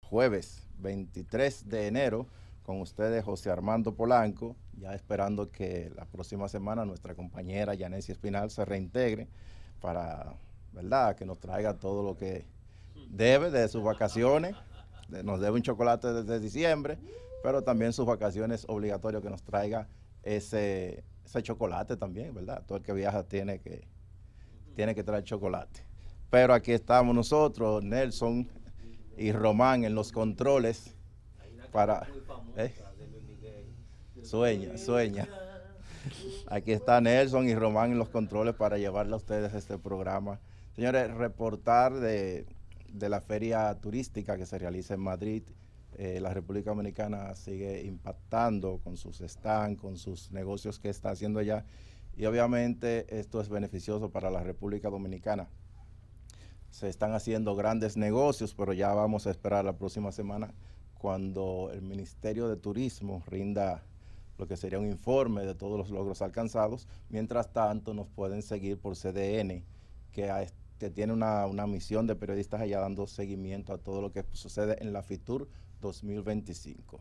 jueves 23 de enero, con ustedes José Armando Polanco, ya esperando que la próxima semana nuestra compañera Yanessi Espinal se reintegre para, ¿verdad?, que nos traiga todo lo que debe de sus vacaciones. Nos debe un chocolate desde diciembre, pero también sus vacaciones obligatorias, que nos traiga ese chocolate también, ¿verdad? Todo el que viaja tiene que traer chocolate. Pero aquí estamos nosotros, Nelson y Román en los controles para... Sueña. Aquí está Nelson y Román en los controles para llevarle a ustedes este programa. Señores, reportar de la feria turística que se realiza en Madrid. La República Dominicana sigue impactando con sus stands, con sus negocios que está haciendo allá, y obviamente esto es beneficioso para la República Dominicana. Se están haciendo grandes negocios, pero ya vamos a esperar la próxima semana cuando el Ministerio de Turismo rinda lo que sería un informe de todos los logros alcanzados. Mientras tanto, nos pueden seguir por CDN, que tiene una misión de periodistas allá dando seguimiento a todo lo que sucede en la FITUR 2025.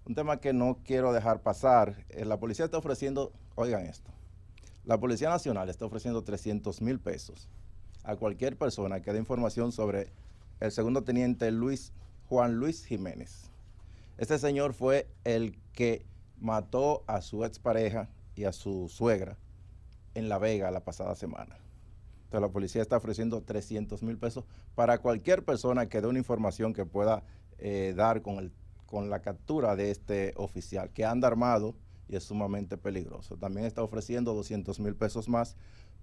Un tema que no quiero dejar pasar, la policía está ofreciendo, oigan esto, la Policía Nacional está ofreciendo 300,000 pesos a cualquier persona que dé información sobre el segundo teniente Juan Luis Jiménez. Este señor fue el que mató a su expareja y a su suegra en La Vega la pasada semana. Entonces la policía está ofreciendo 300,000 pesos para cualquier persona que dé una información que pueda dar con la captura de este oficial, que anda armado y es sumamente peligroso. También está ofreciendo 200,000 pesos más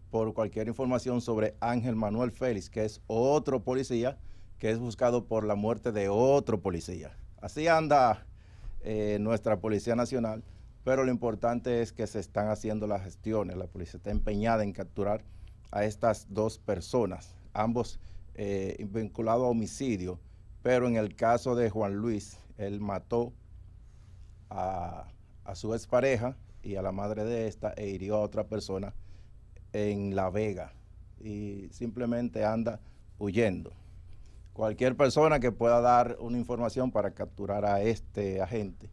por cualquier información sobre Ángel Manuel Félix, que es otro policía que es buscado por la muerte de otro policía. Así anda nuestra Policía Nacional, pero lo importante es que se están haciendo las gestiones. La policía está empeñada en capturar a estas dos personas, ambos vinculados a homicidio, pero en el caso de Juan Luis, él mató a su expareja y a la madre de esta e hirió a otra persona en La Vega y simplemente anda huyendo. Cualquier persona que pueda dar una información para capturar a este agente,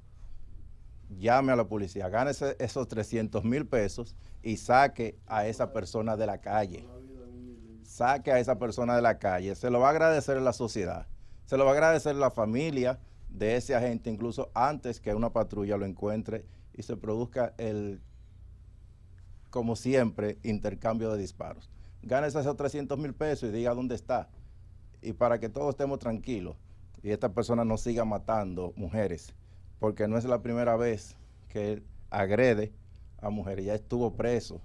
llame a la policía, gane esos 300,000 pesos y saque a esa persona de la calle. Saque a esa persona de la calle. Se lo va a agradecer la sociedad, se lo va a agradecer la familia de ese agente, incluso antes que una patrulla lo encuentre y se produzca como siempre, intercambio de disparos. Gánese esos 300,000 pesos y diga dónde está. Y para que todos estemos tranquilos y esta persona no siga matando mujeres, porque no es la primera vez que él agrede a mujeres. Ya estuvo preso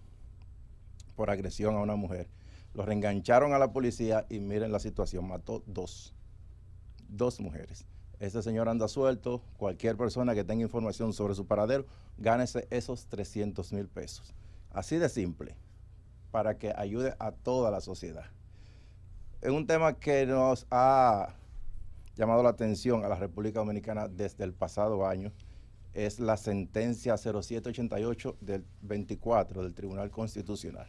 por agresión a una mujer. Lo reengancharon a la policía y miren la situación, mató dos mujeres. Este señor anda suelto. Cualquier persona que tenga información sobre su paradero, gánese esos 300,000 pesos. Así de simple, para que ayude a toda la sociedad. Es un tema que nos ha llamado la atención a la República Dominicana desde el pasado año. Es la sentencia 0788 del 24 del Tribunal Constitucional.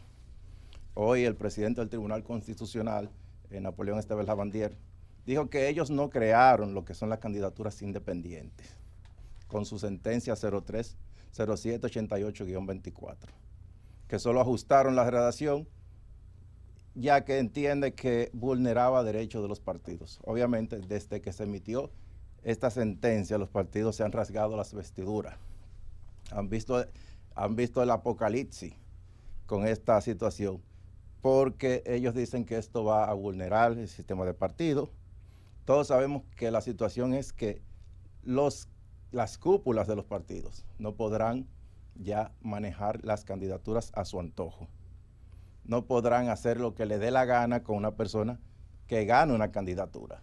Hoy el presidente del Tribunal Constitucional, Napoleón Esteves Lavandier, dijo que ellos no crearon lo que son las candidaturas independientes con su sentencia 0788-24, que solo ajustaron la redacción ya que entiende que vulneraba derechos de los partidos. Obviamente, desde que se emitió esta sentencia, los partidos se han rasgado las vestiduras. Han visto el apocalipsis con esta situación, porque ellos dicen que esto va a vulnerar el sistema de partido. Todos sabemos que la situación es que las cúpulas de los partidos no podrán ya manejar las candidaturas a su antojo. No podrán hacer lo que le dé la gana con una persona que gane una candidatura.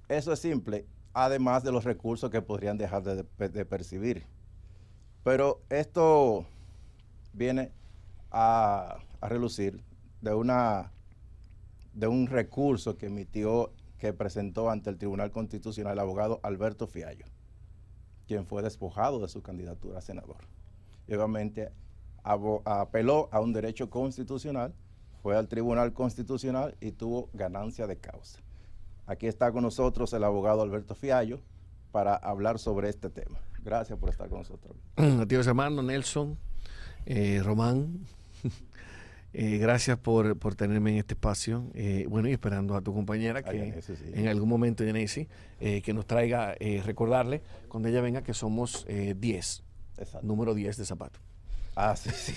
Eso es simple, además de los recursos que podrían dejar de percibir. Pero esto viene a relucir de un recurso que presentó ante el Tribunal Constitucional el abogado Alberto Fiallo, quien fue despojado de su candidatura a senador. Y obviamente apeló a un derecho constitucional, fue al Tribunal Constitucional y tuvo ganancia de causa. Aquí está con nosotros el abogado Alberto Fiallo para hablar sobre este tema. Gracias por estar con nosotros. Tíos hermanos, Nelson, Román, gracias por tenerme en este espacio. Bueno, y esperando a tu compañera que sí. en algún momento, Yanesi, que nos traiga, recordarle cuando ella venga que somos 10, número 10 de Zapato. Ah, sí.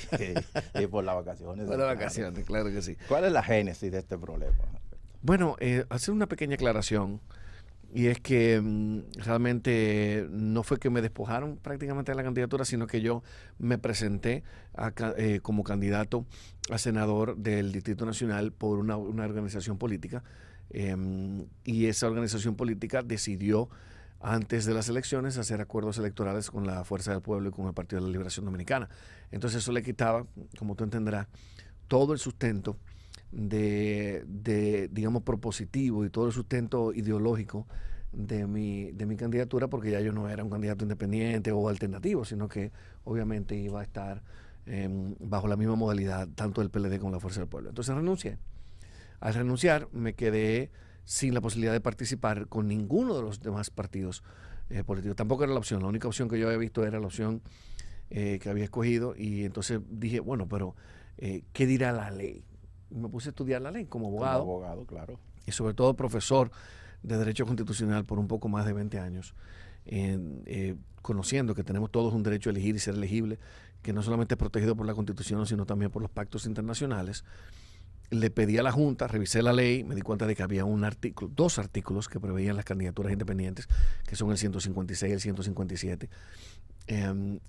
Y por las vacaciones. Por las vacaciones, claro que sí. ¿Cuál es la génesis de este problema? Bueno, hacer una pequeña aclaración. Y es que realmente no fue que me despojaron prácticamente de la candidatura, sino que yo me presenté como candidato a senador del Distrito Nacional por una organización política. Y esa organización política decidió, antes de las elecciones, hacer acuerdos electorales con la Fuerza del Pueblo y con el Partido de la Liberación Dominicana. Entonces eso le quitaba, como tú entenderás, todo el sustento digamos, propositivo y todo el sustento ideológico de mi candidatura, porque ya yo no era un candidato independiente o alternativo, sino que obviamente iba a estar bajo la misma modalidad, tanto el PLD como la Fuerza del Pueblo. Entonces renuncié. Al renunciar me quedé sin la posibilidad de participar con ninguno de los demás partidos políticos. Tampoco era la opción. La única opción que yo había visto era la opción que había escogido, y entonces dije, bueno, pero ¿qué dirá la ley? Me puse a estudiar la ley como abogado. Como abogado, claro. Y sobre todo profesor de Derecho Constitucional por un poco más de 20 años, conociendo que tenemos todos un derecho a elegir y ser elegible, que no solamente es protegido por la Constitución, sino también por los pactos internacionales. Le pedí a la Junta, revisé la ley, me di cuenta de que había dos artículos que preveían las candidaturas independientes, que son el 156 y el 157.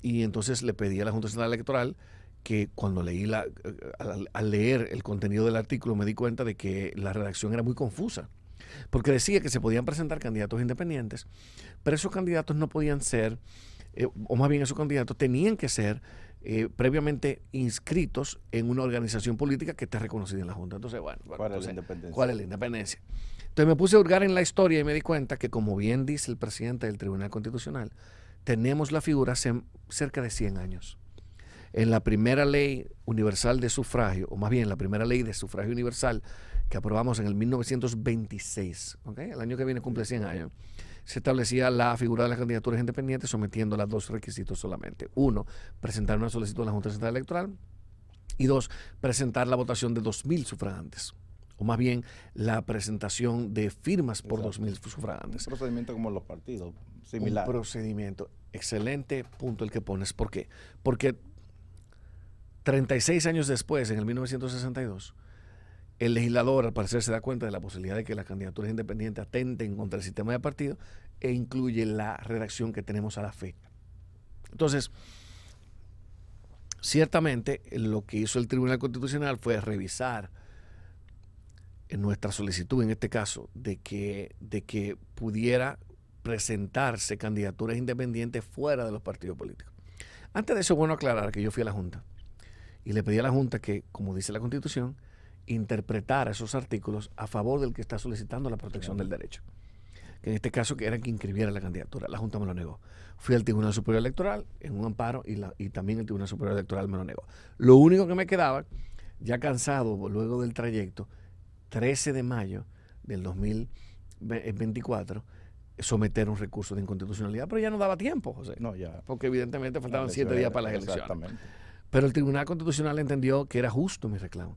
Y entonces le pedí a la Junta Central Electoral que cuando leí al leer el contenido del artículo me di cuenta de que la redacción era muy confusa, porque decía que se podían presentar candidatos independientes, pero esos candidatos no podían ser, o más bien esos candidatos tenían que ser previamente inscritos en una organización política que esté reconocida en la Junta. Entonces, bueno, ¿Cuál es la independencia? ¿Cuál es la independencia? Entonces me puse a hurgar en la historia y me di cuenta que, como bien dice el presidente del Tribunal Constitucional, tenemos la figura hace cerca de 100 años. En la primera ley universal de sufragio, o más bien la primera ley de sufragio universal que aprobamos en el 1926, ¿okay? El año que viene cumple 100 años, se establecía la figura de las candidaturas independientes sometiéndola a dos requisitos solamente. Uno, presentar una solicitud a la Junta Central Electoral, y dos, presentar la votación de 2.000 sufragantes, o más bien la presentación de firmas por 2.000 sufragantes. Un procedimiento como los partidos, similar. Un procedimiento, excelente punto el que pones. ¿Por qué? Porque 36 años después, en el 1962, el legislador al parecer se da cuenta de la posibilidad de que las candidaturas independientes atenten contra el sistema de partido e incluye la redacción que tenemos a la fecha. Entonces, ciertamente lo que hizo el Tribunal Constitucional fue revisar en nuestra solicitud, en este caso, de que pudiera presentarse candidaturas independientes fuera de los partidos políticos. Antes de eso, es bueno aclarar que yo fui a la Junta y le pedí a la Junta que, como dice la Constitución, interpretara esos artículos a favor del que está solicitando la protección del derecho. Que en este caso que era que inscribiera la candidatura. La Junta me lo negó. Fui al Tribunal Superior Electoral en un amparo y también el Tribunal Superior Electoral me lo negó. Lo único que me quedaba, ya cansado luego del trayecto, 13 de mayo del 2024, someter un recurso de inconstitucionalidad, pero ya no daba tiempo, José. No, ya. Porque evidentemente faltaban 7 días para las elecciones. Exactamente. Pero el Tribunal Constitucional entendió que era justo mi reclamo,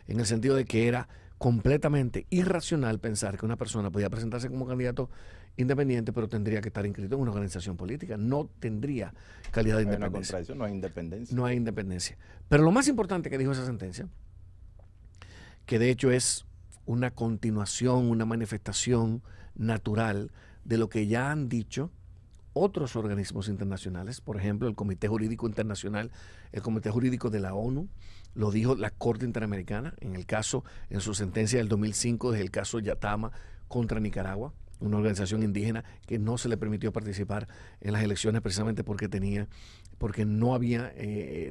en el sentido de que era completamente irracional pensar que una persona podía presentarse como candidato independiente, pero tendría que estar inscrito en una organización política. No tendría calidad de independencia. Hay una contradicción, no hay independencia. No hay independencia. Pero lo más importante que dijo esa sentencia, que de hecho es una continuación, una manifestación natural de lo que ya han dicho otros organismos internacionales, por ejemplo, el Comité Jurídico Internacional, el Comité Jurídico de la ONU, lo dijo la Corte Interamericana, en su sentencia del 2005, desde el caso Yatama contra Nicaragua, una organización indígena que no se le permitió participar en las elecciones precisamente porque no había,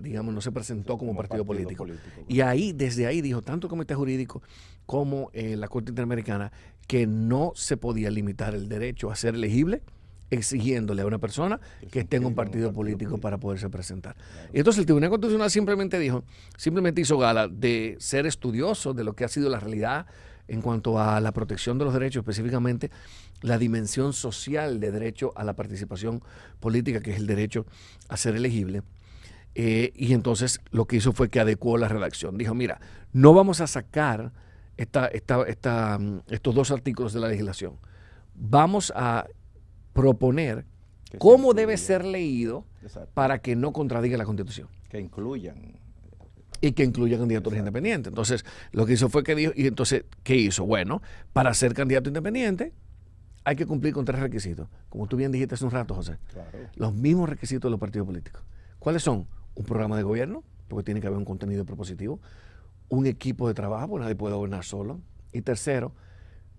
no se presentó como partido político. Y desde ahí dijo tanto el Comité Jurídico como la Corte Interamericana que no se podía limitar el derecho a ser elegible exigiéndole a una persona que esté en un partido político para poderse presentar. Claro. Y entonces el Tribunal Constitucional simplemente hizo gala de ser estudioso de lo que ha sido la realidad en cuanto a la protección de los derechos, específicamente la dimensión social de derecho a la participación política, que es el derecho a ser elegible. Y entonces lo que hizo fue que adecuó la redacción. Dijo, mira, no vamos a sacar estos dos artículos de la legislación. Vamos a proponer cómo debe ser leído para que no contradiga la Constitución. Que incluyan. Y que incluya candidaturas independientes. Entonces, lo que hizo fue que dijo, y entonces, ¿qué hizo? Bueno, para ser candidato independiente hay que cumplir con 3 requisitos. Como tú bien dijiste hace un rato, José. Claro. Los mismos requisitos de los partidos políticos. ¿Cuáles son? Un programa de gobierno, porque tiene que haber un contenido propositivo. Un equipo de trabajo, porque nadie puede gobernar solo. Y tercero,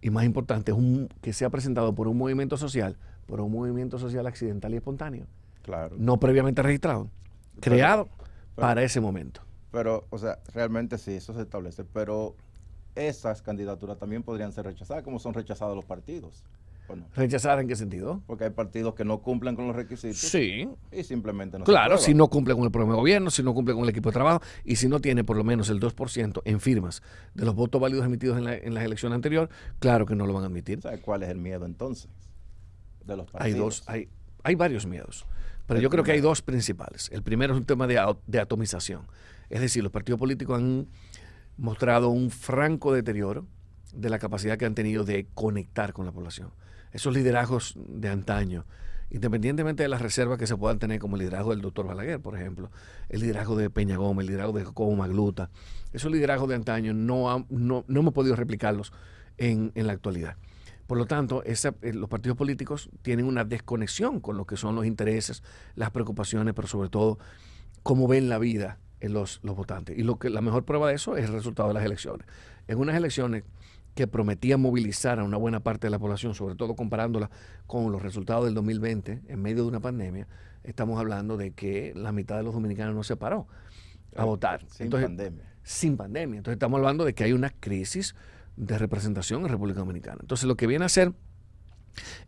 y más importante, que sea presentado por un movimiento social, accidental y espontáneo. Claro. No previamente registrado. Creado para ese momento. Pero, o sea, realmente sí, eso se establece, pero esas candidaturas también podrían ser rechazadas, como son rechazados los partidos. Bueno, ¿Rechazar en qué sentido? porque hay partidos que no cumplen con los requisitos. Sí. Y simplemente no Claro, se si no cumple con el programa de gobierno, si no cumple con el equipo de trabajo y si no tiene por lo menos el 2% en firmas de los votos válidos emitidos en las elecciones anteriores, claro que no lo van a admitir. ¿Sabes cuál es el miedo entonces de los partidos? Hay varios miedos, pero yo creo que hay 2 principales. El primero es un tema de atomización. Es decir, los partidos políticos han mostrado un franco deterioro de la capacidad que han tenido de conectar con la población. Esos liderazgos de antaño, independientemente de las reservas que se puedan tener, como el liderazgo del doctor Balaguer, por ejemplo, el liderazgo de Peña Gómez, el liderazgo de Jacobo Magluta, esos liderazgos de antaño no hemos podido replicarlos en la actualidad. Por lo tanto, los partidos políticos tienen una desconexión con lo que son los intereses, las preocupaciones, pero sobre todo cómo ven la vida en los votantes. Y la mejor prueba de eso es el resultado de las elecciones. En unas elecciones que prometían movilizar a una buena parte de la población, sobre todo comparándola con los resultados del 2020, en medio de una pandemia, estamos hablando de que la mitad de los dominicanos no se paró a votar. Sin pandemia. Sin pandemia. Entonces estamos hablando de que hay una crisis de representación en República Dominicana. Entonces lo que viene a hacer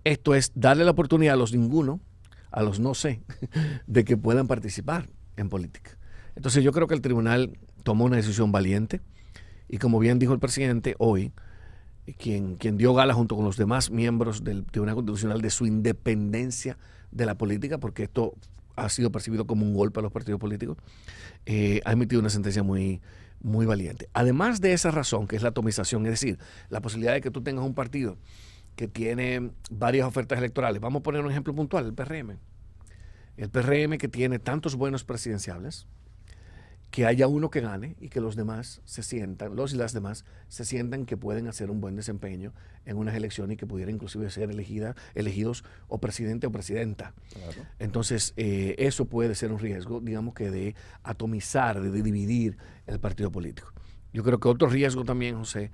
esto es darle la oportunidad a los ninguno, a los no sé, de que puedan participar en política. Entonces yo creo que el tribunal tomó una decisión valiente y, como bien dijo el presidente hoy, quien dio gala junto con los demás miembros del Tribunal Constitucional de su independencia de la política, porque esto ha sido percibido como un golpe a los partidos políticos, ha emitido una sentencia muy, muy valiente. Además de esa razón, que es la atomización, es decir, la posibilidad de que tú tengas un partido que tiene varias ofertas electorales. Vamos a poner un ejemplo puntual, el PRM. El PRM, que tiene tantos buenos presidenciables, que haya uno que gane y que los demás se sientan, los y las demás se sientan que pueden hacer un buen desempeño en unas elecciones y que pudieran inclusive ser elegidos o presidente o presidenta. Claro. Entonces, eso puede ser un riesgo, digamos, que de atomizar, de dividir el partido político. Yo creo que otro riesgo también, José,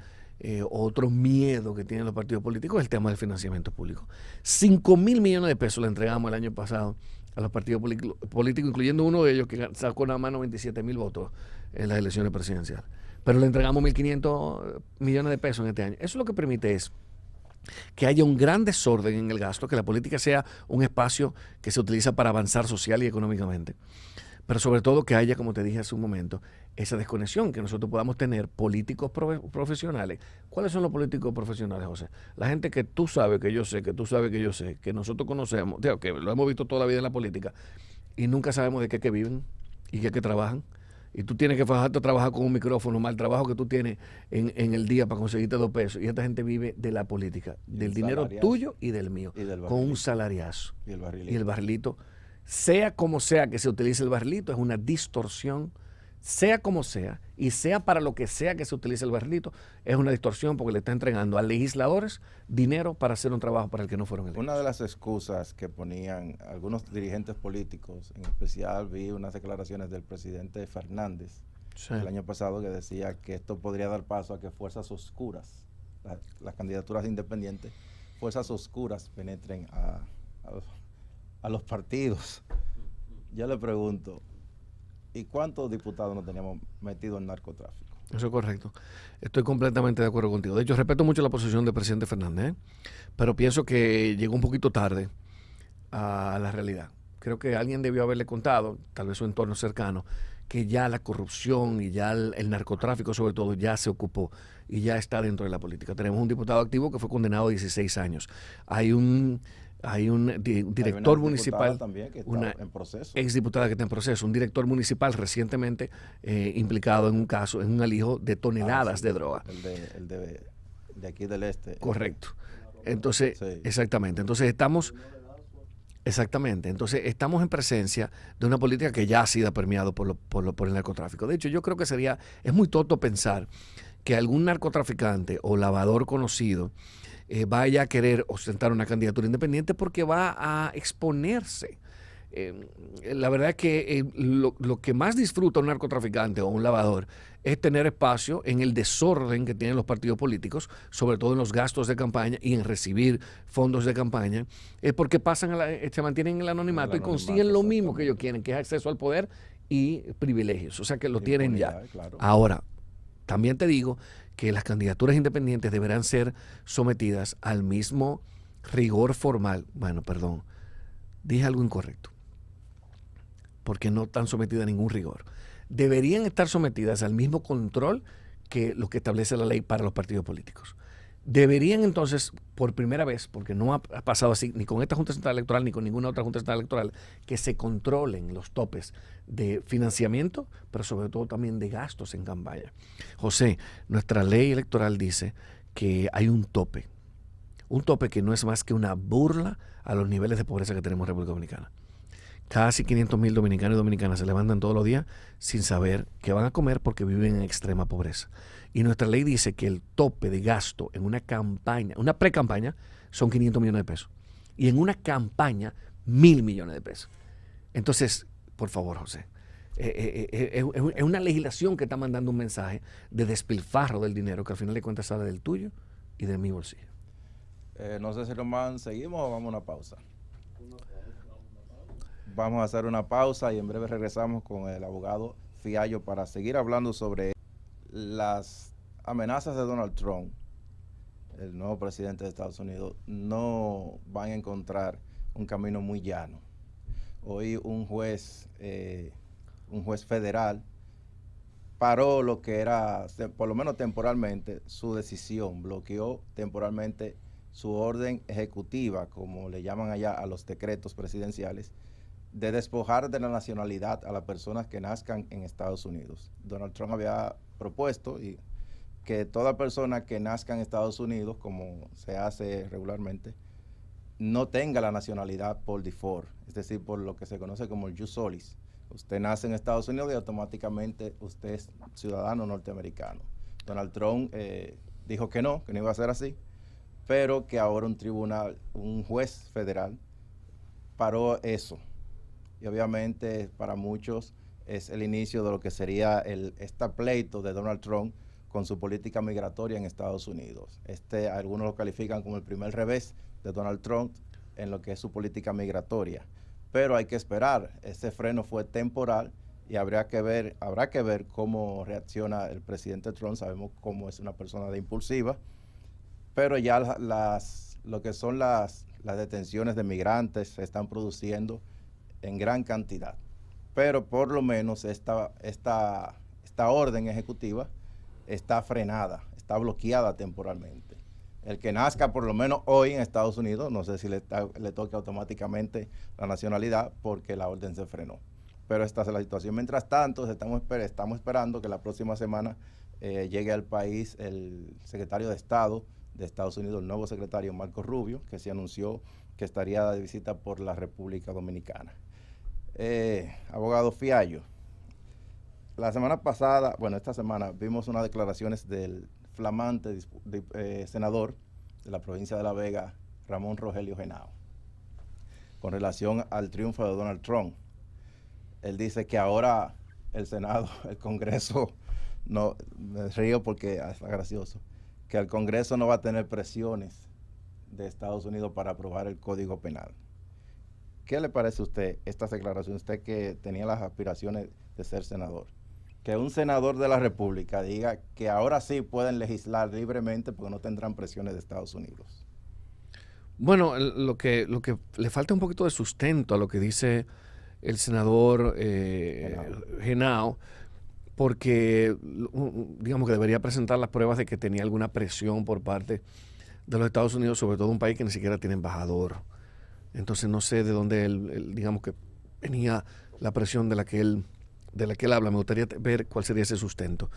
otro miedo que tienen los partidos políticos es el tema del financiamiento público. 5,000 millones de pesos le entregamos el año pasado a los partidos políticos, incluyendo uno de ellos que sacó nada más 97,000 votos en las elecciones presidenciales. Pero le entregamos 1.500 millones de pesos en este año. Eso lo que permite es que haya un gran desorden en el gasto, que la política sea un espacio que se utiliza para avanzar social y económicamente. Pero sobre todo que haya, como te dije hace un momento, esa desconexión, que nosotros podamos tener políticos profesionales. ¿Cuáles son los políticos profesionales, José? La gente que tú sabes que yo sé, que tú sabes que yo sé, que nosotros conocemos, que lo hemos visto toda la vida en la política y nunca sabemos de qué viven y qué trabajan. Y tú tienes que fajarte a trabajar con un micrófono, mal trabajo que tú tienes en el día para conseguirte 2 pesos. Y esta gente vive de la política, del dinero tuyo y del mío, con un salariazo. Y el barrilito. Sea como sea que se utilice el barrilito, es una distorsión. Sea como sea, y sea para lo que sea que se utilice el barrilito, es una distorsión porque le está entregando a legisladores dinero para hacer un trabajo para el que no fueron electos. Una de las excusas que ponían algunos dirigentes políticos, en especial vi unas declaraciones del presidente Fernández el año pasado, que decía que esto podría dar paso a que fuerzas oscuras, las candidaturas independientes, fuerzas oscuras penetren a los partidos. Yo le pregunto, ¿y cuántos diputados nos teníamos metidos en narcotráfico? Eso es correcto. Estoy completamente de acuerdo contigo. De hecho, respeto mucho la posición del presidente Fernández, pero pienso que llegó un poquito tarde a la realidad. Creo que alguien debió haberle contado, tal vez su entorno cercano, que ya la corrupción y ya el narcotráfico sobre todo ya se ocupó y ya está dentro de la política. Tenemos un diputado activo que fue condenado a 16 años. Hay un director municipal, también que está una en proceso. exdiputada que está en proceso, un director municipal recientemente implicado en un caso, en un alijo de toneladas de droga. El de aquí del este. Correcto. Entonces, Sí. exactamente. Entonces estamos en presencia de una política que ya ha sido permeado por el narcotráfico. De hecho, yo creo que es muy tonto pensar que algún narcotraficante o lavador conocido vaya a querer ostentar una candidatura independiente porque va a exponerse. La verdad es que lo que más disfruta un narcotraficante o un lavador es tener espacio en el desorden que tienen los partidos políticos, sobre todo en los gastos de campaña y en recibir fondos de campaña, porque se mantienen en el anonimato y consiguen lo mismo que ellos quieren, que es acceso al poder y privilegios. O sea que lo tienen ya. Claro. Ahora, también te digo que las candidaturas independientes deberán ser sometidas al mismo rigor formal. Bueno, perdón, dije algo incorrecto, porque no están sometidas a ningún rigor. Deberían estar sometidas al mismo control que lo que establece la ley para los partidos políticos. Deberían entonces, por primera vez, porque no ha pasado así ni con esta Junta Central Electoral ni con ninguna otra Junta Central Electoral, que se controlen los topes de financiamiento, pero sobre todo también de gastos en campaña. José, nuestra ley electoral dice que hay un tope que no es más que una burla a los niveles de pobreza que tenemos en República Dominicana. Casi 500,000 dominicanos y dominicanas se levantan todos los días sin saber qué van a comer porque viven en extrema pobreza. Y nuestra ley dice que el tope de gasto en una campaña, una pre-campaña, son 500 millones de pesos. Y en una campaña, 1,000 millones de pesos. Entonces, por favor, José, es una legislación que está mandando un mensaje de despilfarro del dinero que al final de cuentas sale del tuyo y de mi bolsillo. No sé si Román, ¿seguimos o vamos a una pausa? Vamos a hacer una pausa y en breve regresamos con el abogado Fiallo para seguir hablando sobre las amenazas de Donald Trump. El nuevo presidente de Estados Unidos no van a encontrar un camino muy llano. Hoy un juez federal paró lo que era, por lo menos temporalmente, su decisión, bloqueó temporalmente su orden ejecutiva, como le llaman allá a los decretos presidenciales, de despojar de la nacionalidad a las personas que nazcan en Estados Unidos. Donald Trump había propuesto que toda persona que nazca en Estados Unidos, como se hace regularmente, no tenga la nacionalidad por default, es decir, por lo que se conoce como el jus solis. Usted nace en Estados Unidos y automáticamente usted es ciudadano norteamericano. Donald Trump dijo que no iba a ser así, pero que ahora un juez federal paró eso. Y obviamente para muchos es el inicio de lo que sería este pleito de Donald Trump con su política migratoria en Estados Unidos. Algunos lo califican como el primer revés de Donald Trump en lo que es su política migratoria. Pero hay que esperar, ese freno fue temporal y habrá que ver cómo reacciona el presidente Trump. Sabemos cómo es una persona de impulsiva, pero ya lo que son las detenciones de migrantes se están produciendo en gran cantidad. Pero por lo menos esta orden ejecutiva está frenada, está bloqueada temporalmente. El que nazca por lo menos hoy en Estados Unidos, no sé si le toque automáticamente la nacionalidad porque la orden se frenó. Pero esta es la situación. Mientras tanto, estamos esperando que la próxima semana llegue al país el secretario de Estado de Estados Unidos, el nuevo secretario Marco Rubio, que se anunció que estaría de visita por la República Dominicana. Abogado Fiallo, la semana pasada, esta semana vimos unas declaraciones del flamante senador de la provincia de La Vega, Ramón Rogelio Genao, con relación al triunfo de Donald Trump. Él dice que ahora el Senado, el Congreso, no, me río porque es gracioso, que el Congreso no va a tener presiones de Estados Unidos para aprobar el Código Penal. ¿Qué le parece a usted esta declaración? Usted que tenía las aspiraciones de ser senador. Que un senador de la República diga que ahora sí pueden legislar libremente porque no tendrán presiones de Estados Unidos. Bueno, lo que le falta un poquito de sustento a lo que dice el senador Henao, porque digamos que debería presentar las pruebas de que tenía alguna presión por parte de los Estados Unidos, sobre todo un país que ni siquiera tiene embajador. Entonces no sé de dónde él digamos que venía la presión de la que él habla. Me gustaría ver cuál sería ese sustento.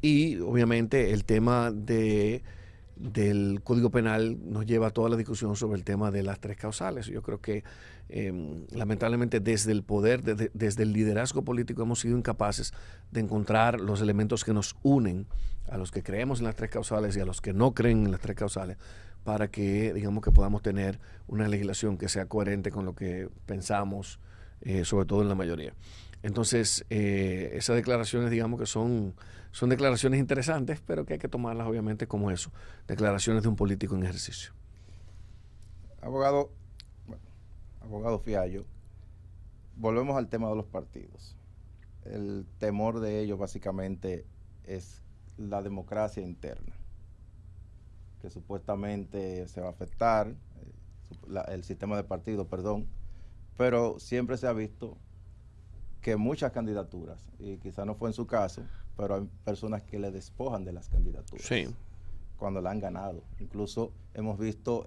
Y obviamente el tema del Código Penal nos lleva a toda la discusión sobre el tema de las tres causales. Yo creo que lamentablemente desde el poder, desde el liderazgo político hemos sido incapaces de encontrar los elementos que nos unen a los que creemos en las tres causales y a los que no creen en las tres causales, para que digamos que podamos tener una legislación que sea coherente con lo que pensamos, sobre todo en la mayoría. Entonces, esas declaraciones, digamos que son declaraciones interesantes, pero que hay que tomarlas obviamente como eso, declaraciones de un político en ejercicio. Abogado Fiallo, volvemos al tema de los partidos. El temor de ellos básicamente es la democracia interna, que supuestamente se va a afectar, el sistema de partidos, perdón, pero siempre se ha visto que muchas candidaturas, y quizá no fue en su caso, pero hay personas que le despojan de las candidaturas cuando la han ganado. Incluso hemos visto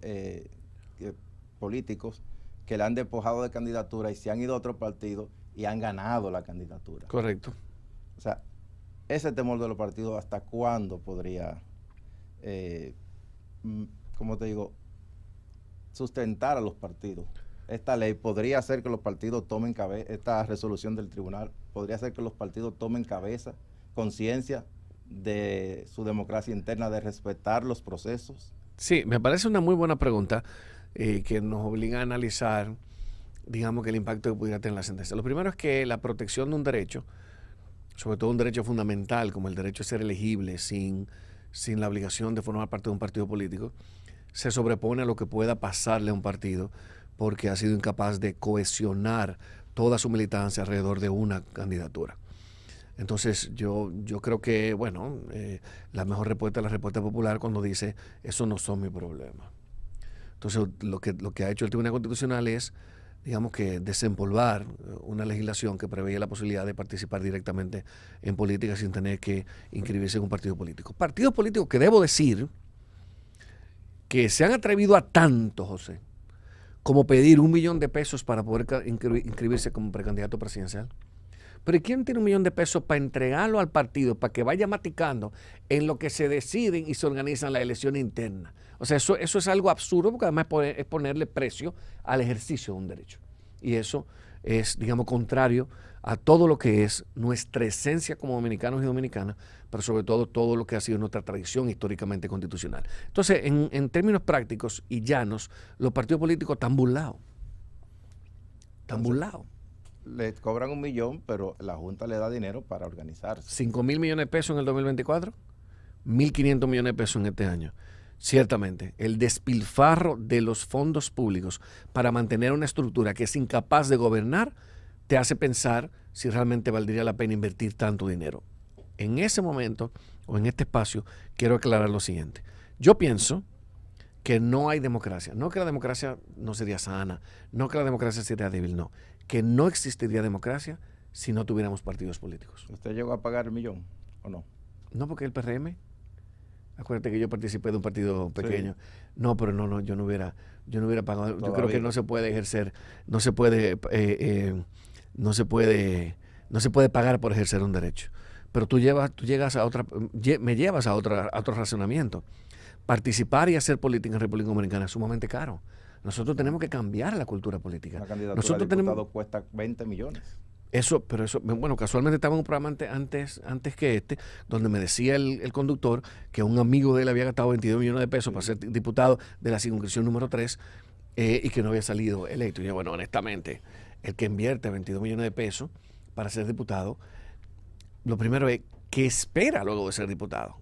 políticos que le han despojado de candidatura y se han ido a otro partido y han ganado la candidatura. Correcto. O sea, ese temor de los partidos, ¿hasta cuándo podría, como te digo, sustentar a los partidos? Esta ley podría hacer que los partidos tomen cabeza, esta resolución del tribunal podría hacer que los partidos tomen conciencia de su democracia interna, de respetar los procesos. Sí, me parece una muy buena pregunta que nos obliga a analizar, digamos, que el impacto que pudiera tener la sentencia. Lo primero es que la protección de un derecho, sobre todo un derecho fundamental como el derecho a ser elegible sin la obligación de formar parte de un partido político, se sobrepone a lo que pueda pasarle a un partido porque ha sido incapaz de cohesionar toda su militancia alrededor de una candidatura. Entonces yo creo que, bueno, la mejor respuesta es la respuesta popular cuando dice, eso no son mi problema. Entonces lo que ha hecho el Tribunal Constitucional es, digamos que desempolvar una legislación que preveía la posibilidad de participar directamente en política sin tener que inscribirse en un partido político. Partidos políticos que debo decir que se han atrevido a tanto, José, como pedir $1 millón para poder inscribirse como precandidato presidencial. Pero ¿quién tiene $1 millón para entregarlo al partido, para que vaya maticando en lo que se deciden y se organizan las elecciones internas? O sea, eso es algo absurdo, porque además es ponerle precio al ejercicio de un derecho. Y eso es, digamos, contrario a todo lo que es nuestra esencia como dominicanos y dominicanas, pero sobre todo lo que ha sido nuestra tradición históricamente constitucional. Entonces, en términos prácticos y llanos, los partidos políticos están burlados. Están burlados. Le cobran $1 millón, pero la Junta le da dinero para organizarse. $5,000 millones en el 2024, 1.500 millones de pesos en este año. Ciertamente, el despilfarro de los fondos públicos para mantener una estructura que es incapaz de gobernar te hace pensar si realmente valdría la pena invertir tanto dinero. En ese momento, o en este espacio, quiero aclarar lo siguiente. Yo pienso que no hay democracia. No que la democracia no sería sana, no que la democracia sería débil, no. Que no existiría democracia si no tuviéramos partidos políticos. ¿Usted llegó a pagar $1 millón o no? No, porque el PRM... Acuérdate que yo participé de un partido pequeño. Sí. No, pero no, yo no hubiera pagado. Todavía. Yo creo que no se puede ejercer, no se puede pagar por ejercer un derecho. Pero me llevas a otro razonamiento. Participar y hacer política en República Dominicana es sumamente caro. Nosotros tenemos que cambiar la cultura política. Una candidatura de diputado cuesta 20 millones. Bueno, casualmente estaba en un programa antes que este, donde me decía el conductor que un amigo de él había gastado $22 millones para ser diputado de la circunscripción número 3 y que no había salido electo. Y yo, bueno, honestamente, el que invierte $22 millones para ser diputado, lo primero es que espera luego de ser diputado.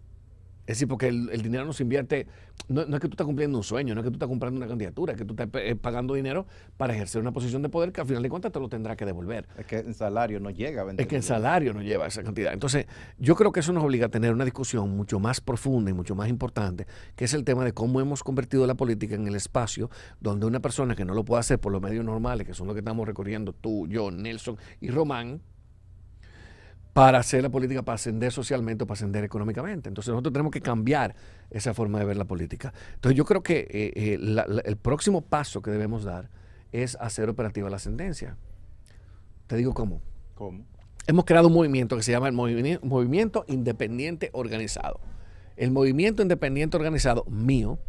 Es decir, porque el dinero no se invierte, no es que tú estás cumpliendo un sueño, no es que tú estás comprando una candidatura, es que tú estás pagando dinero para ejercer una posición de poder que al final de cuentas te lo tendrá que devolver. Es que el salario no llega a 20 Es que el millones. salario no lleva esa cantidad. Entonces, yo creo que eso nos obliga a tener una discusión mucho más profunda y mucho más importante, que es el tema de cómo hemos convertido la política en el espacio donde una persona que no lo puede hacer por los medios normales, que son los que estamos recorriendo tú, yo, Nelson y Román, para hacer la política, para ascender socialmente o para ascender económicamente. Entonces nosotros tenemos que cambiar esa forma de ver la política. Entonces yo creo que el próximo paso que debemos dar es hacer operativa la sentencia. Te digo cómo. ¿Cómo? Hemos creado un movimiento que se llama el Movimiento Independiente Organizado. El Movimiento Independiente Organizado mío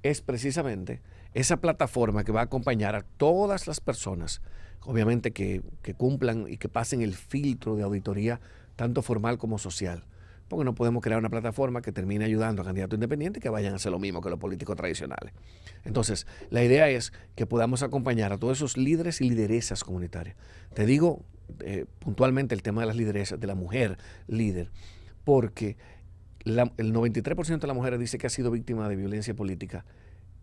es precisamente esa plataforma que va a acompañar a todas las personas, obviamente que cumplan y que pasen el filtro de auditoría, tanto formal como social. Porque no podemos crear una plataforma que termine ayudando a candidatos independientes que vayan a hacer lo mismo que los políticos tradicionales. Entonces, la idea es que podamos acompañar a todos esos líderes y lideresas comunitarias. Te digo puntualmente el tema de las lideresas, de la mujer líder, porque el 93% de las mujeres dice que ha sido víctima de violencia política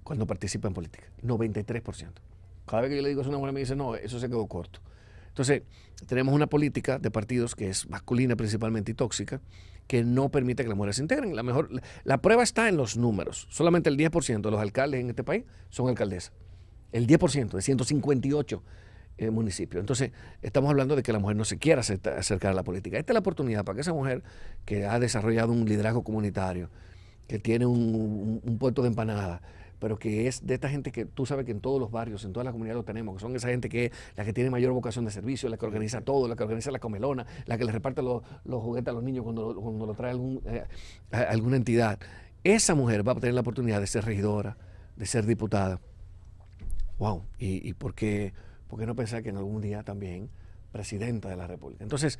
cuando participa en política. 93%. Cada vez que yo le digo eso a una mujer me dice, no, eso se quedó corto. Entonces, tenemos una política de partidos que es masculina principalmente y tóxica, que no permite que las mujeres se integren. La prueba está en los números. Solamente el 10% de los alcaldes en este país son alcaldesas. El 10% de 158 municipios. Entonces, estamos hablando de que la mujer no se quiera acercar a la política. Esta es la oportunidad para que esa mujer que ha desarrollado un liderazgo comunitario, que tiene un puesto de empanada, pero que es de esta gente que tú sabes que en todos los barrios, en todas las comunidades lo tenemos, que son esa gente que es la que tiene mayor vocación de servicio, la que organiza todo, la que organiza la comelona, la que le reparte los juguetes a los niños cuando lo trae alguna entidad. Esa mujer va a tener la oportunidad de ser regidora, de ser diputada. Wow, ¿y por qué no pensar que en algún día también presidenta de la República? Entonces,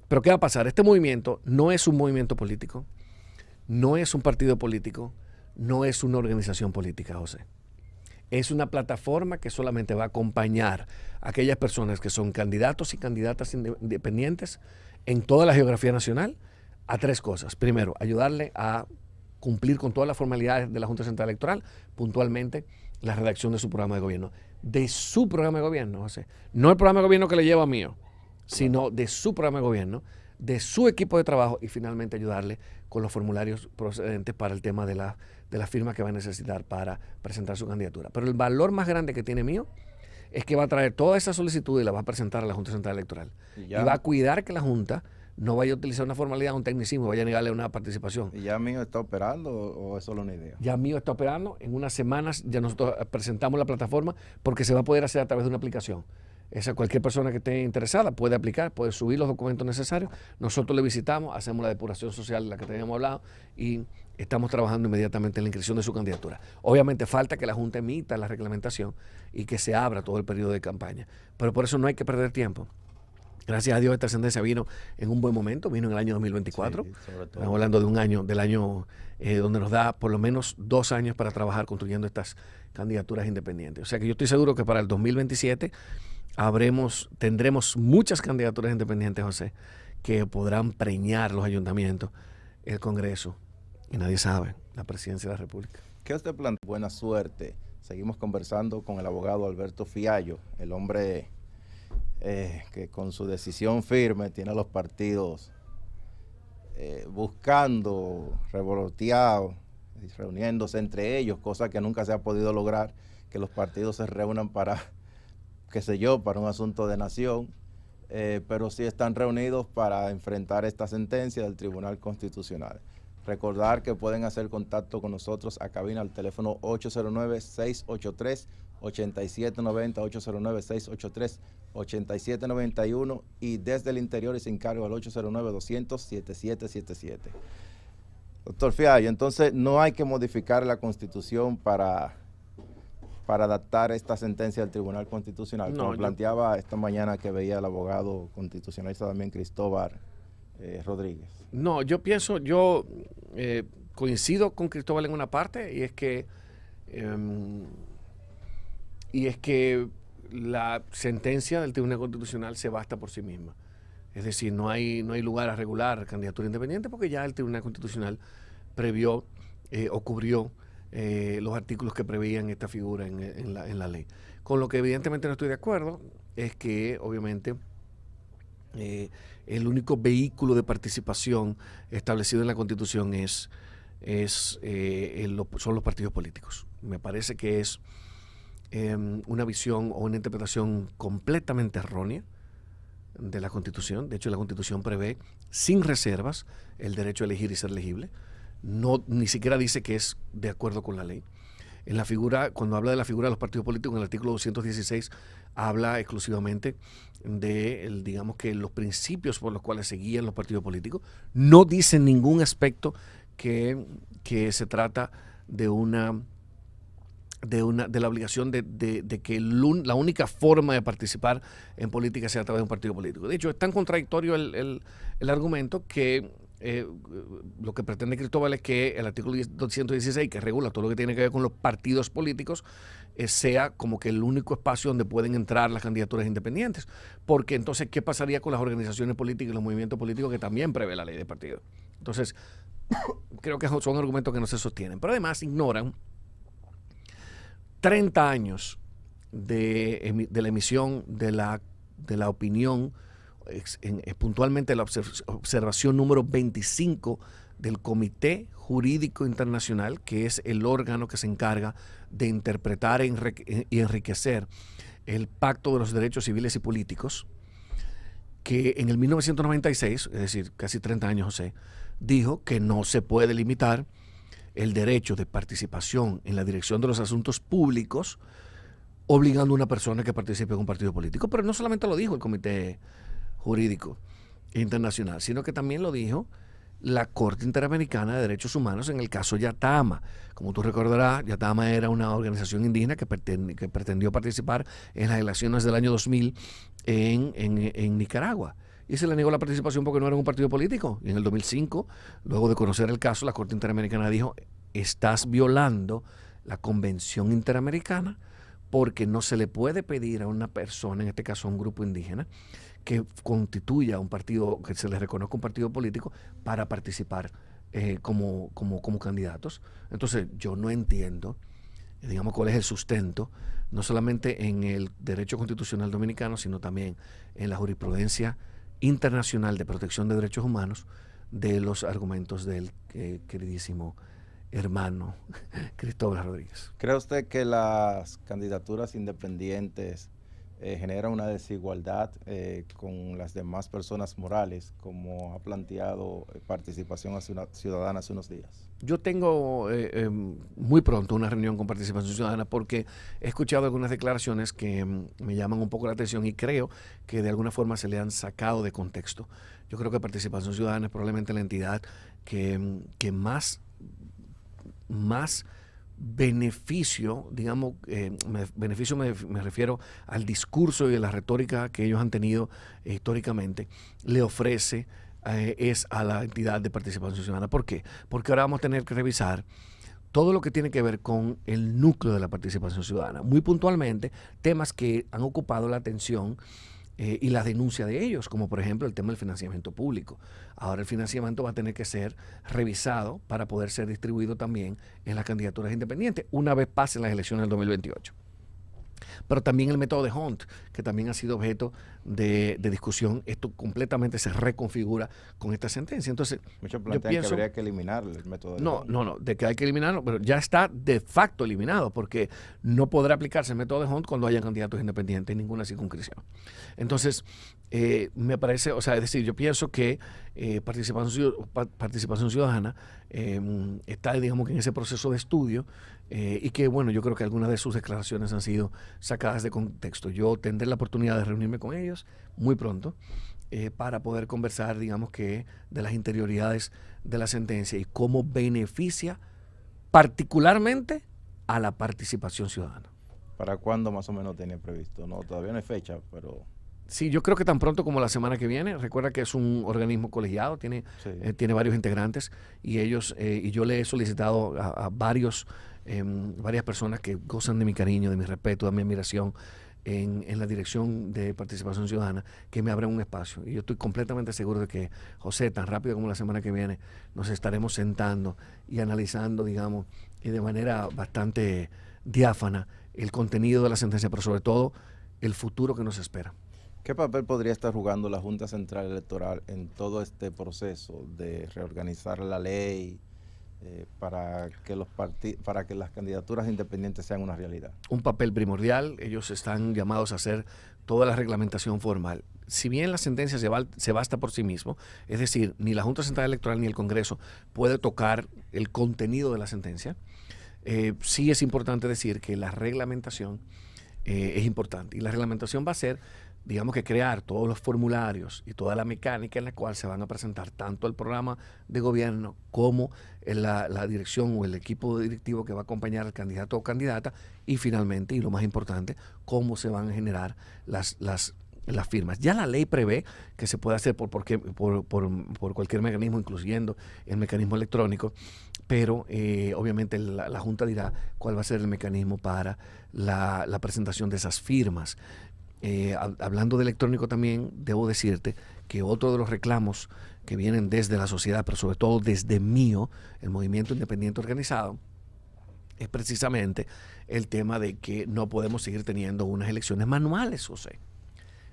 ¿pero qué va a pasar? Este movimiento no es un movimiento político, no es un partido político, no es una organización política, José. Es una plataforma que solamente va a acompañar a aquellas personas que son candidatos y candidatas independientes en toda la geografía nacional a tres cosas. Primero, ayudarle a cumplir con todas las formalidades de la Junta Central Electoral, puntualmente la redacción de su programa de gobierno. De su programa de gobierno, José. No el programa de gobierno que le lleva a mío, sino de su programa de gobierno, de su equipo de trabajo y finalmente ayudarle con los formularios procedentes para el tema de la firma que va a necesitar para presentar su candidatura. Pero el valor más grande que tiene mío es que va a traer toda esa solicitud y la va a presentar a la Junta Central Electoral. Y va a cuidar que la Junta no vaya a utilizar una formalidad, un tecnicismo, vaya a negarle una participación. ¿Y ya mío está operando o es solo una idea? Ya mío está operando. En unas semanas ya nosotros presentamos la plataforma porque se va a poder hacer a través de una aplicación. Cualquier persona que esté interesada puede aplicar, puede subir los documentos necesarios. Nosotros le visitamos, hacemos la depuración social de la que teníamos hablado y estamos trabajando inmediatamente en la inscripción de su candidatura. Obviamente falta que la Junta emita la reglamentación y que se abra todo el periodo de campaña. Pero por eso no hay que perder tiempo. Gracias a Dios esta ascendencia vino en un buen momento, vino en el año 2024. Sí, sobre todo. Estamos hablando de del año donde nos da por lo menos 2 años para trabajar construyendo estas candidaturas independientes. O sea que yo estoy seguro que para el 2027 tendremos muchas candidaturas independientes, José, que podrán preñar los ayuntamientos, el Congreso, y nadie sabe, la Presidencia de la República. ¿Qué usted plantea? Buena suerte. Seguimos conversando con el abogado Alberto Fiallo, el hombre que con su decisión firme tiene a los partidos buscando, revoloteados, reuniéndose entre ellos, cosa que nunca se ha podido lograr, que los partidos se reúnan para, qué sé yo, para un asunto de nación, pero sí están reunidos para enfrentar esta sentencia del Tribunal Constitucional. Recordar que pueden hacer contacto con nosotros a cabina al teléfono 809-683-8790, 809-683-8791 y desde el interior y sin cargo al 809-200-7777. Doctor Fiallo, entonces no hay que modificar la Constitución para adaptar esta sentencia del Tribunal Constitucional, como planteaba esta mañana que veía el abogado constitucionalista también Cristóbal Rodríguez. No, yo coincido con Cristóbal en una parte y es que la sentencia del Tribunal Constitucional se basta por sí misma. Es decir, no hay lugar a regular candidatura independiente porque ya el Tribunal Constitucional previó o cubrió los artículos que preveían esta figura en la ley. Con lo que evidentemente no estoy de acuerdo es que obviamente el único vehículo de participación establecido en la Constitución son los partidos políticos. Me parece que es una visión o una interpretación completamente errónea de la Constitución. De hecho, la Constitución prevé sin reservas el derecho a elegir y ser elegible. No, ni siquiera dice que es de acuerdo con la ley. En la figura, cuando habla de la figura de los partidos políticos, en el artículo 216 habla exclusivamente de, digamos, que los principios por los cuales se guían los partidos políticos. No dice en ningún aspecto que se trata de la obligación de que la única forma de participar en política sea a través de un partido político. De hecho, es tan contradictorio el argumento que lo que pretende Cristóbal es que el artículo 216, que regula todo lo que tiene que ver con los partidos políticos, sea como que el único espacio donde pueden entrar las candidaturas independientes. Porque entonces, ¿qué pasaría con las organizaciones políticas y los movimientos políticos que también prevé la ley de partidos? Entonces, creo que son argumentos que no se sostienen. Pero además ignoran 30 años de la emisión de la opinión, puntualmente la observación número 25 del Comité Jurídico Internacional, que es el órgano que se encarga de interpretar y enriquecer el Pacto de los Derechos Civiles y Políticos, que en el 1996, es decir, casi 30 años, José, dijo que no se puede limitar el derecho de participación en la dirección de los asuntos públicos obligando a una persona que participe en un partido político. Pero no solamente lo dijo el Comité Jurídico Internacional, sino que también lo dijo la Corte Interamericana de Derechos Humanos en el caso Yatama. Como tú recordarás, Yatama era una organización indígena que pretendió participar en las elecciones del año 2000 en Nicaragua. Y se le negó la participación porque no era un partido político. Y en el 2005, luego de conocer el caso, la Corte Interamericana dijo: estás violando la Convención Interamericana porque no se le puede pedir a una persona, en este caso a un grupo indígena, que constituya un partido, que se le reconozca un partido político para participar como candidatos. Entonces, yo no entiendo, digamos, cuál es el sustento, no solamente en el derecho constitucional dominicano, sino también en la jurisprudencia internacional de protección de derechos humanos, de los argumentos del queridísimo hermano Cristóbal Rodríguez. ¿Cree usted que las candidaturas independientes generan una desigualdad con las demás personas morales, como ha planteado Participación Ciudadana hace unos días? Yo tengo muy pronto una reunión con Participación Ciudadana porque he escuchado algunas declaraciones que me llaman un poco la atención y creo que de alguna forma se le han sacado de contexto. Yo creo que Participación Ciudadana es probablemente la entidad que más beneficio, digamos, beneficio me refiero al discurso y a la retórica que ellos han tenido históricamente, le ofrece es a la entidad de Participación Ciudadana. ¿Por qué? Porque ahora vamos a tener que revisar todo lo que tiene que ver con el núcleo de la participación ciudadana. Muy puntualmente, temas que han ocupado la atención y la denuncia de ellos, como por ejemplo el tema del financiamiento público. Ahora el financiamiento va a tener que ser revisado para poder ser distribuido también en las candidaturas independientes una vez pasen las elecciones del 2028. Pero también el método de Hunt, que también ha sido objeto de discusión, esto completamente se reconfigura con esta sentencia. Entonces, muchos plantean que habría que eliminar el método de Hunt. No, de que hay que eliminarlo, pero ya está de facto eliminado, porque no podrá aplicarse el método de Hunt cuando haya candidatos independientes en ninguna circunscripción. Entonces, me parece, o sea, es decir, yo pienso que Participación Ciudadana está, digamos, que en ese proceso de estudio y que, bueno, yo creo que algunas de sus declaraciones han sido sacadas de contexto. Yo tendré la oportunidad de reunirme con ellos muy pronto para poder conversar, digamos, que de las interioridades de la sentencia y cómo beneficia particularmente a la participación ciudadana. ¿Para cuándo más o menos tenía previsto? No, todavía no hay fecha, pero... Sí, yo creo que tan pronto como la semana que viene. Recuerda que es un organismo colegiado, tiene varios integrantes y ellos y yo le he solicitado a varias personas que gozan de mi cariño, de mi respeto, de mi admiración, en la Dirección de Participación Ciudadana que me abran un espacio. Y yo estoy completamente seguro de que, José, tan rápido como la semana que viene, nos estaremos sentando y analizando, digamos, y de manera bastante diáfana el contenido de la sentencia, pero sobre todo el futuro que nos espera. ¿Qué papel podría estar jugando la Junta Central Electoral en todo este proceso de reorganizar la ley para que las candidaturas independientes sean una realidad? Un papel primordial. Ellos están llamados a hacer toda la reglamentación formal. Si bien la sentencia se basta por sí mismo, es decir, ni la Junta Central Electoral ni el Congreso puede tocar el contenido de la sentencia, sí es importante decir que la reglamentación es importante. Y la reglamentación va a ser, digamos, que crear todos los formularios y toda la mecánica en la cual se van a presentar tanto el programa de gobierno como la dirección o el equipo directivo que va a acompañar al candidato o candidata, y finalmente, y lo más importante, cómo se van a generar las firmas. Ya la ley prevé que se puede hacer por cualquier mecanismo, incluyendo el mecanismo electrónico, pero obviamente la Junta dirá cuál va a ser el mecanismo para la presentación de esas firmas. Hablando de electrónico también, debo decirte que otro de los reclamos que vienen desde la sociedad, pero sobre todo desde MIO, el Movimiento Independiente Organizado, es precisamente el tema de que no podemos seguir teniendo unas elecciones manuales, José.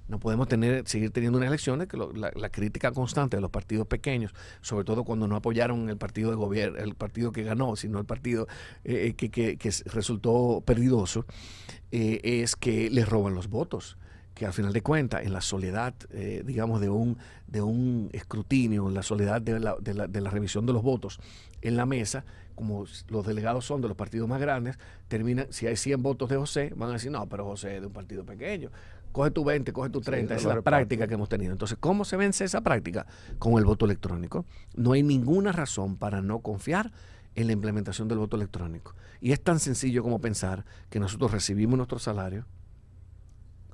No podemos seguir teniendo unas elecciones que la crítica constante de los partidos pequeños, sobre todo cuando no apoyaron el partido de gobierno, el partido que ganó, sino el partido que resultó perdidoso, es que les roban los votos, que al final de cuentas, en la soledad, digamos, de un escrutinio, en la soledad de la revisión de los votos en la mesa, como los delegados son de los partidos más grandes, terminan, si hay 100 votos de José, van a decir, no, pero José es de un partido pequeño. Coge tu 20, coge tu 30, esa es la práctica que hemos tenido. Entonces, ¿cómo se vence esa práctica? Con el voto electrónico. No hay ninguna razón para no confiar en la implementación del voto electrónico. Y es tan sencillo como pensar que nosotros recibimos nuestro salario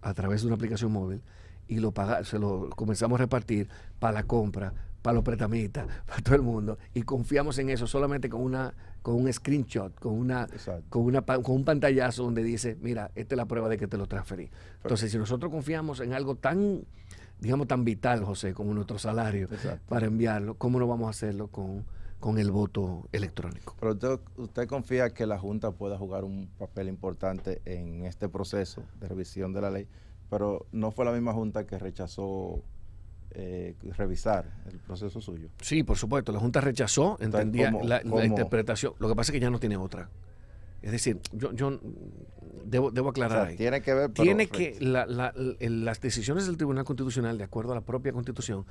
a través de una aplicación móvil y se lo comenzamos a repartir para la compra, para los pretamistas, para todo el mundo, y confiamos en eso solamente con un screenshot, con un pantallazo donde dice, mira, esta es la prueba de que te lo transferí. Entonces, si nosotros confiamos en algo tan, digamos, tan vital, José, como nuestro salario, para enviarlo, ¿cómo no vamos a hacerlo con el voto electrónico? Pero usted confía que la Junta pueda jugar un papel importante en este proceso de revisión de la ley, pero no fue la misma Junta que rechazó revisar el proceso suyo. Sí, por supuesto, la Junta rechazó, entendía la interpretación. Lo que pasa es que ya no tiene otra. Es decir, yo debo aclarar, o sea, ahí. Tiene que ver, las decisiones del Tribunal Constitucional, de acuerdo a la propia Constitución,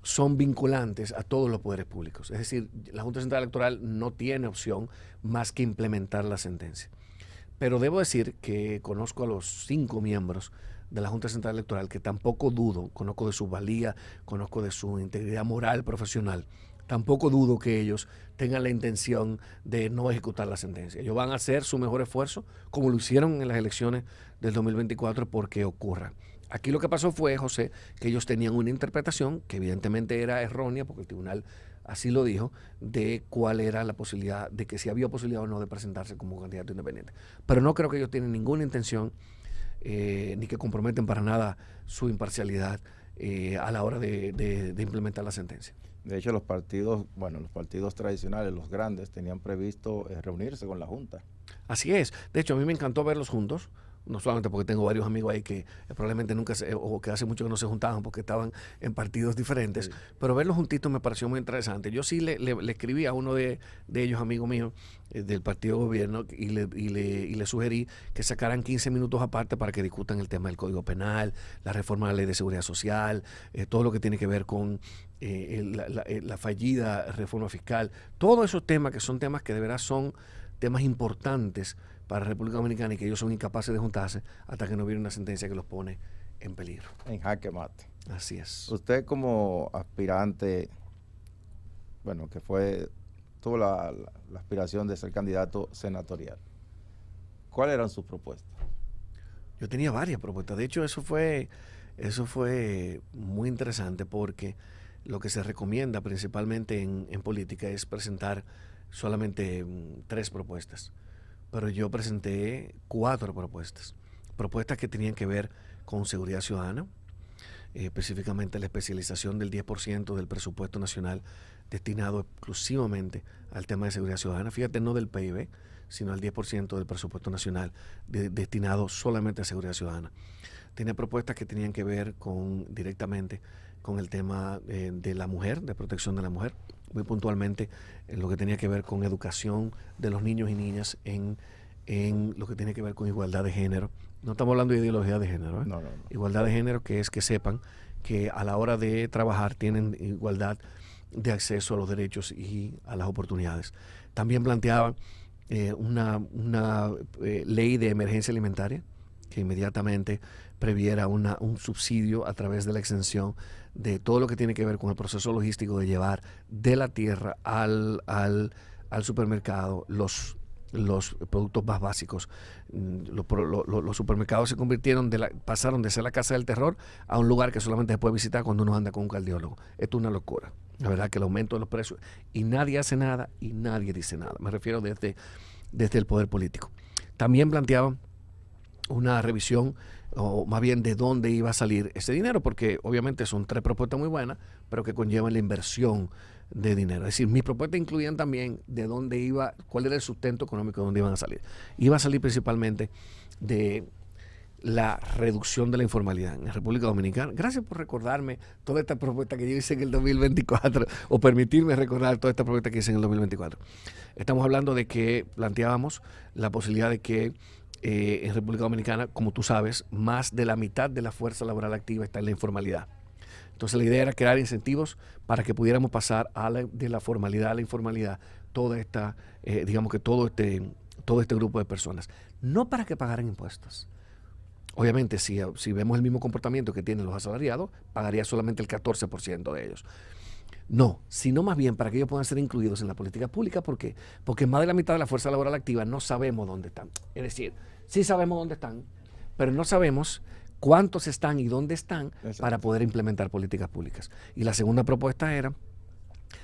son vinculantes a todos los poderes públicos. Es decir, la Junta Central Electoral no tiene opción más que implementar la sentencia. Pero debo decir que conozco a los 5 miembros de la Junta Central Electoral que tampoco dudo, conozco de su valía, conozco de su integridad moral, profesional, tampoco dudo que ellos tengan la intención de no ejecutar la sentencia. Ellos van a hacer su mejor esfuerzo, como lo hicieron en las elecciones del 2024, porque ocurra. Aquí lo que pasó fue, José, que ellos tenían una interpretación que evidentemente era errónea, porque el tribunal así lo dijo, de cuál era la posibilidad, de que si había posibilidad o no de presentarse como candidato independiente. Pero no creo que ellos tienen ninguna intención, ni que comprometen para nada su imparcialidad a la hora de implementar la sentencia. De hecho, los partidos tradicionales, los grandes, tenían previsto reunirse con la Junta. Así es. De hecho, a mí me encantó verlos juntos. No solamente porque tengo varios amigos ahí que probablemente nunca o que hace mucho que no se juntaban porque estaban en partidos diferentes, sí, pero verlos juntitos me pareció muy interesante. Yo sí le escribí a uno de ellos, amigo mío, del partido de gobierno, y le sugerí que sacaran 15 minutos aparte para que discutan el tema del Código Penal, la reforma de la Ley de Seguridad Social, todo lo que tiene que ver con la fallida reforma fiscal, todos esos temas que son temas que de verdad son temas importantes para la República Dominicana y que ellos son incapaces de juntarse hasta que no viene una sentencia que los pone en peligro. En jaque mate. Así es. Usted como aspirante, bueno, que tuvo la aspiración de ser candidato senatorial, ¿cuáles eran sus propuestas? Yo tenía varias propuestas. De hecho, eso fue muy interesante porque lo que se recomienda principalmente en política es presentar solamente 3 propuestas. Pero yo presenté 4 propuestas. propuestas que tenían que ver con seguridad ciudadana, específicamente la especialización del 10% del presupuesto nacional destinado exclusivamente al tema de seguridad ciudadana. Fíjate, no del PIB, sino al 10% del presupuesto nacional destinado solamente a seguridad ciudadana. Tenía propuestas que tenían que ver directamente con el tema de la mujer, de protección de la mujer, muy puntualmente en lo que tenía que ver con educación de los niños y niñas en lo que tiene que ver con igualdad de género. No estamos hablando de ideología de género, ¿eh? No. Igualdad de género, que es que sepan que a la hora de trabajar tienen igualdad de acceso a los derechos y a las oportunidades. También planteaban una ley de emergencia alimentaria que inmediatamente previera un subsidio a través de la exención de todo lo que tiene que ver con el proceso logístico de llevar de la tierra al supermercado los productos más básicos. Los supermercados se convirtieron, pasaron de ser la casa del terror a un lugar que solamente se puede visitar cuando uno anda con un cardiólogo. Esto es una locura. La verdad que el aumento de los precios, y nadie hace nada y nadie dice nada. Me refiero desde el poder político. También planteaban una revisión, o más bien de dónde iba a salir ese dinero, porque obviamente son 3 propuestas muy buenas, pero que conllevan la inversión de dinero. Es decir, mis propuestas incluían también de dónde iba, cuál era el sustento económico, de dónde iban a salir. Iba a salir principalmente de la reducción de la informalidad en la República Dominicana. Gracias por recordarme toda esta propuesta que yo hice en el 2024, o permitirme recordar toda esta propuesta que hice en el 2024. Estamos hablando de que planteábamos la posibilidad de que en República Dominicana, como tú sabes, más de la mitad de la fuerza laboral activa está en la informalidad. Entonces la idea era crear incentivos para que pudiéramos pasar de la formalidad a la informalidad toda esta, digamos que todo este grupo de personas. No para que pagaran impuestos. Obviamente, si vemos el mismo comportamiento que tienen los asalariados, pagaría solamente el 14% de ellos. No, sino más bien para que ellos puedan ser incluidos en la política pública. ¿Por qué? Porque más de la mitad de la fuerza laboral activa no sabemos dónde están. Es decir, sí sabemos dónde están, pero no sabemos cuántos están y dónde están. Exacto. Para poder implementar políticas públicas. Y la segunda propuesta era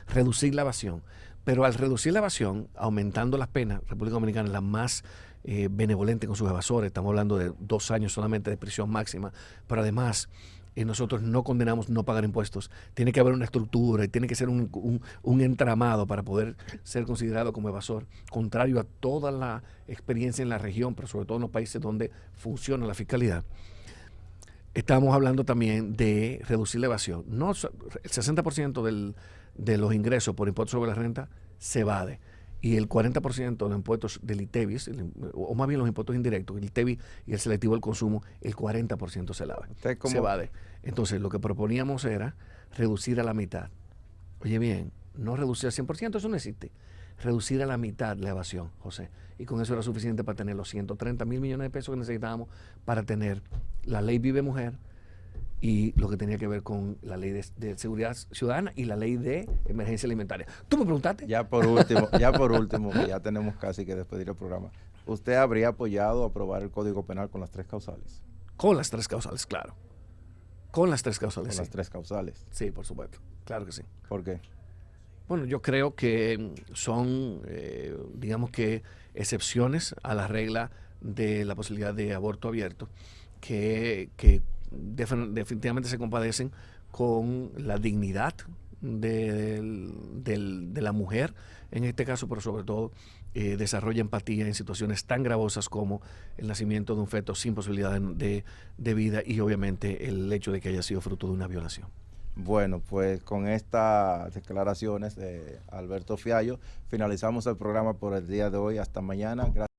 reducir la evasión. Pero al reducir la evasión, aumentando las penas, República Dominicana es la más benevolente con sus evasores. Estamos hablando de 2 años solamente de prisión máxima, pero además nosotros no condenamos no pagar impuestos. Tiene que haber una estructura y tiene que ser un entramado para poder ser considerado como evasor, contrario a toda la experiencia en la región, pero sobre todo en los países donde funciona la fiscalidad. Estamos hablando también de reducir la evasión. No, el 60% de los ingresos por impuestos sobre la renta se evade. Y el 40% de los impuestos del ITEVIS, o más bien los impuestos indirectos, el ITEVIS y el selectivo del consumo, el 40% se evade. Entonces, lo que proponíamos era reducir a la mitad. Oye bien, no reducir al 100%, eso no existe. Reducir a la mitad la evasión, José. Y con eso era suficiente para tener los 130 mil millones de pesos que necesitábamos para tener la ley Vive Mujer y lo que tenía que ver con la ley de seguridad ciudadana y la ley de emergencia alimentaria. ¿Tú me preguntaste? Ya por último, que ya tenemos casi que despedir el programa. ¿Usted habría apoyado aprobar el Código Penal con las 3 causales? Con las 3 causales, claro. Con las 3 causales, Con las 3 causales. Sí, por supuesto. Claro que sí. ¿Por qué? Bueno, yo creo que son, digamos que, excepciones a la regla de la posibilidad de aborto abierto que definitivamente se compadecen con la dignidad de la mujer, en este caso, pero sobre todo desarrolla empatía en situaciones tan gravosas como el nacimiento de un feto sin posibilidad de vida y obviamente el hecho de que haya sido fruto de una violación. Bueno, pues con estas declaraciones de Alberto Fiallo finalizamos el programa por el día de hoy. Hasta mañana. Gracias.